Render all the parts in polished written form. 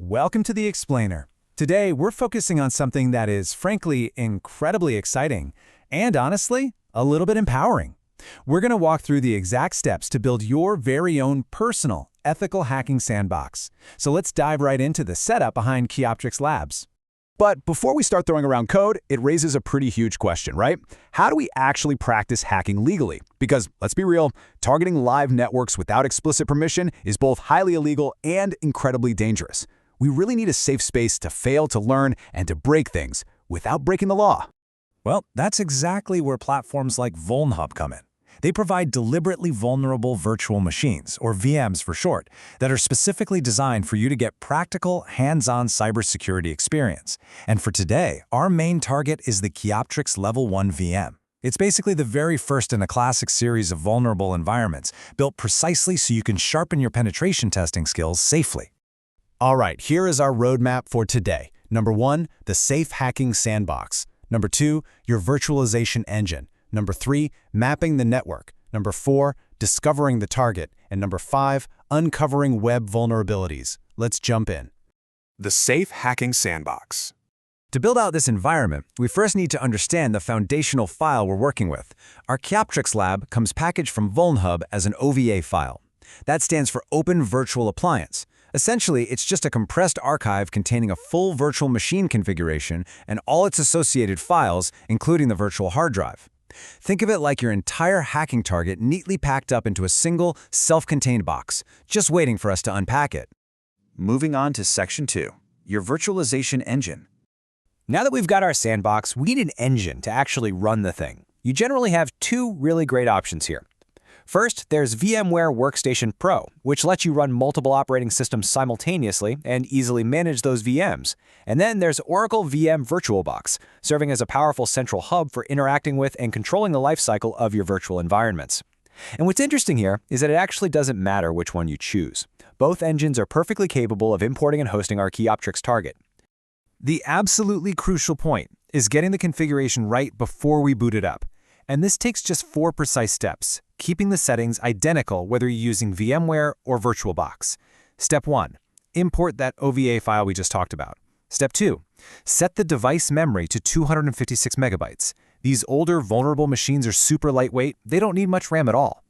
Welcome to The Explainer. Today, we're focusing on something that is, frankly, incredibly exciting and, honestly, a little bit empowering. We're going to walk through the exact steps to build your very own personal, ethical hacking sandbox. So let's dive right into the setup behind Keyoptrix Labs. But before we start throwing around code, it raises a pretty huge question, right? How do we actually practice hacking legally? Because, let's be real, targeting live networks without explicit permission is both highly illegal and incredibly dangerous. We really need a safe space to fail, to learn, and to break things without breaking the law. Well, that's exactly where platforms like VulnHub come in. They provide deliberately vulnerable virtual machines, or VMs for short, that are specifically designed for you to get practical, hands-on cybersecurity experience. And for today, our main target is the Keyoptrix Level 1 VM. It's basically the very first in a classic series of vulnerable environments, built precisely so you can sharpen your penetration testing skills safely. All right, here is our roadmap for today. Number 1, the safe hacking sandbox. Number 2, your virtualization engine. Number 3, mapping the network. Number 4, discovering the target. And number 5, uncovering web vulnerabilities. Let's jump in. The safe hacking sandbox. To build out this environment, we first need to understand the foundational file we're working with. Our Keyoptrix Lab comes packaged from VulnHub as an OVA file. That stands for Open Virtual Appliance. Essentially, it's just a compressed archive containing a full virtual machine configuration and all its associated files, including the virtual hard drive. Think of it like your entire hacking target neatly packed up into a single, self-contained box, just waiting for us to unpack it. Moving on to Section 2, your virtualization engine. Now that we've got our sandbox, we need an engine to actually run the thing. You generally have two really great options here. First, there's VMware Workstation Pro, which lets you run multiple operating systems simultaneously and easily manage those VMs. And then there's Oracle VM VirtualBox, serving as a powerful central hub for interacting with and controlling the lifecycle of your virtual environments. And what's interesting here is that it actually doesn't matter which one you choose. Both engines are perfectly capable of importing and hosting our Keyoptrix target. The absolutely crucial point is getting the configuration right before we boot it up. And this takes just 4 precise steps, keeping the settings identical whether you're using VMware or VirtualBox. Step 1. Import that OVA file we just talked about. Step 2. Set the device memory to 256 megabytes. These older, vulnerable machines are super lightweight. They don't need much RAM at all.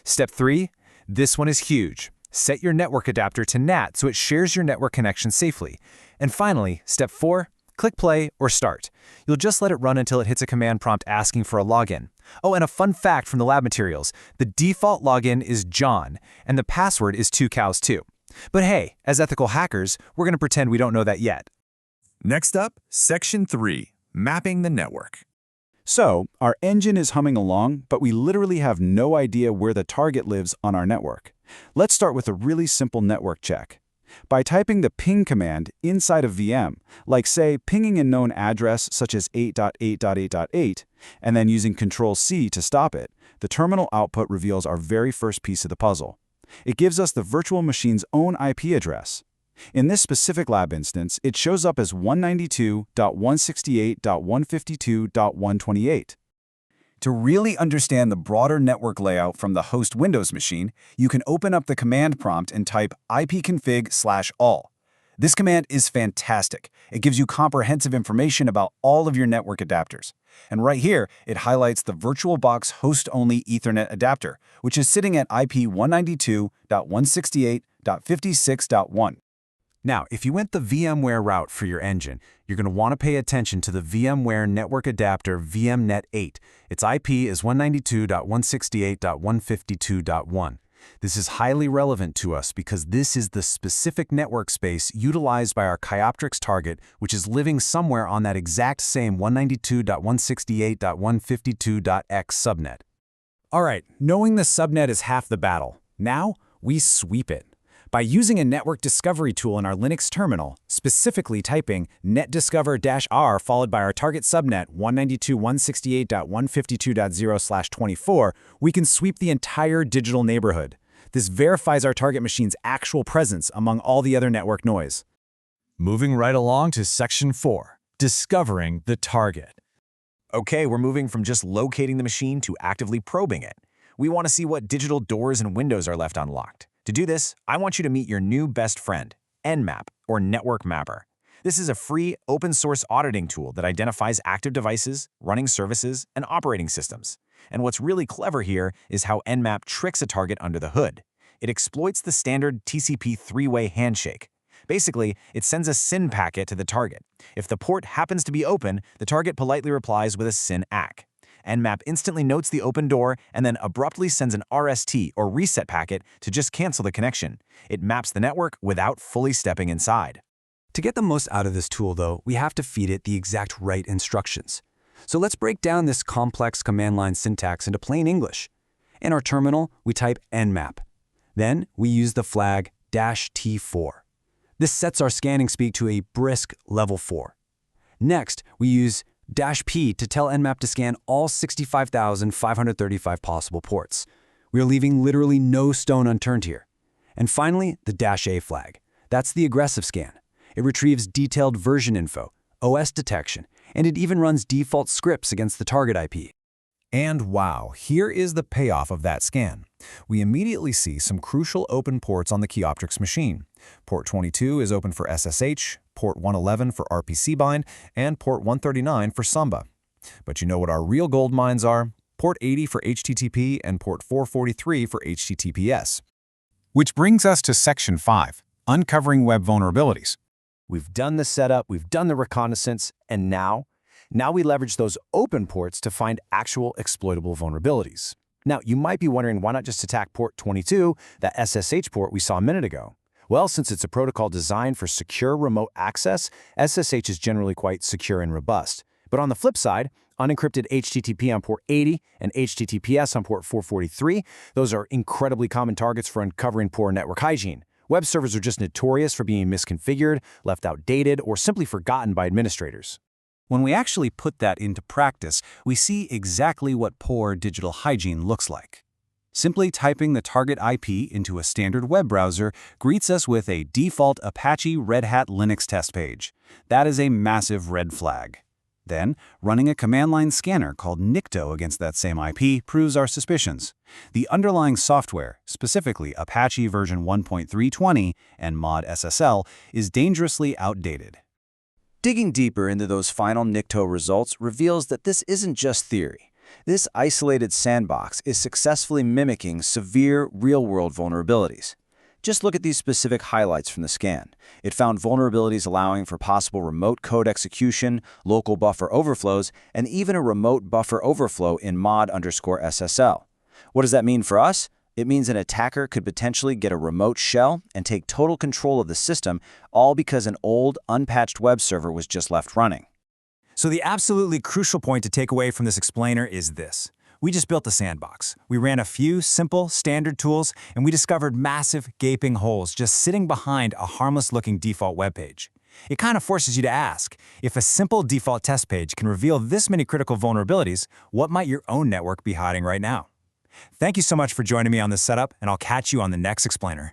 Step 3. This one is huge. Set your network adapter to NAT so it shares your network connection safely. And finally, Step 4. Click play or start. You'll just let it run until it hits a command prompt asking for a login. Oh, and a fun fact from the lab materials. The default login is John, and the password is 2cows too. But hey, as ethical hackers, we're going to pretend we don't know that yet. Next up, Section 3, mapping the network. So, our engine is humming along, but we literally have no idea where the target lives on our network. Let's start with a really simple network check. By typing the ping command inside a VM, like say pinging a known address such as 8.8.8.8, and then using Control-C to stop it, the terminal output reveals our very first piece of the puzzle. It gives us the virtual machine's own IP address. In this specific lab instance, it shows up as 192.168.152.128. To really understand the broader network layout from the host Windows machine, you can open up the command prompt and type ipconfig/all. This command is fantastic. It gives you comprehensive information about all of your network adapters. And right here, it highlights the VirtualBox host-only Ethernet adapter, which is sitting at IP 192.168.56.1. Now, if you went the VMware route for your engine, you're going to want to pay attention to the VMware Network Adapter VMnet 8. Its IP is 192.168.152.1. This is highly relevant to us because this is the specific network space utilized by our Keyoptrix target, which is living somewhere on that exact same 192.168.152.x subnet. All right, knowing the subnet is half the battle. Now, we sweep it. By using a network discovery tool in our Linux terminal, specifically typing netdiscover-r followed by our target subnet 192.168.152.0/24, we can sweep the entire digital neighborhood. This verifies our target machine's actual presence among all the other network noise. Moving right along to Section 4, discovering the target. Okay, we're moving from just locating the machine to actively probing it. We want to see what digital doors and windows are left unlocked. To do this, I want you to meet your new best friend, Nmap, or Network Mapper. This is a free, open-source auditing tool that identifies active devices, running services, and operating systems. And what's really clever here is how Nmap tricks a target under the hood. It exploits the standard TCP three-way handshake. Basically, it sends a SYN packet to the target. If the port happens to be open, the target politely replies with a SYN ACK. Nmap instantly notes the open door and then abruptly sends an RST, or reset packet, to just cancel the connection. It maps the network without fully stepping inside. To get the most out of this tool, though, we have to feed it the exact right instructions. So let's break down this complex command line syntax into plain English. In our terminal, we type nmap. Then we use the flag -T4. This sets our scanning speed to a brisk level 4. Next, we use -P to tell Nmap to scan all 65,535 possible ports. We are leaving literally no stone unturned here. And finally, the -A flag. That's the aggressive scan. It retrieves detailed version info, OS detection, and it even runs default scripts against the target IP. And wow, here is the payoff of that scan. We immediately see some crucial open ports on the Keyoptrix machine. Port 22 is open for SSH, port 111 for RPC bind, and port 139 for Samba. But you know what our real gold mines are? Port 80 for HTTP and port 443 for HTTPS. Which brings us to Section 5, Uncovering Web Vulnerabilities. We've done the setup, we've done the reconnaissance, and now we leverage those open ports to find actual exploitable vulnerabilities. Now, you might be wondering, why not just attack port 22, that SSH port we saw a minute ago? Well, since it's a protocol designed for secure remote access, SSH is generally quite secure and robust. But on the flip side, unencrypted HTTP on port 80 and HTTPS on port 443, those are incredibly common targets for uncovering poor network hygiene. Web servers are just notorious for being misconfigured, left outdated, or simply forgotten by administrators. When we actually put that into practice, we see exactly what poor digital hygiene looks like. Simply typing the target IP into a standard web browser greets us with a default Apache Red Hat Linux test page. That is a massive red flag. Then, running a command line scanner called Nikto against that same IP proves our suspicions. The underlying software, specifically Apache version 1.320 and mod SSL, is dangerously outdated. Digging deeper into those final Nikto results reveals that this isn't just theory. This isolated sandbox is successfully mimicking severe real-world vulnerabilities. Just look at these specific highlights from the scan. It found vulnerabilities allowing for possible remote code execution, local buffer overflows, and even a remote buffer overflow in mod_SSL. What does that mean for us? It means an attacker could potentially get a remote shell and take total control of the system, all because an old, unpatched web server was just left running. So the absolutely crucial point to take away from this explainer is this. We just built a sandbox. We ran a few simple, standard tools, and we discovered massive, gaping holes just sitting behind a harmless-looking default web page. It kind of forces you to ask, if a simple default test page can reveal this many critical vulnerabilities, what might your own network be hiding right now? Thank you so much for joining me on this setup, and I'll catch you on the next explainer.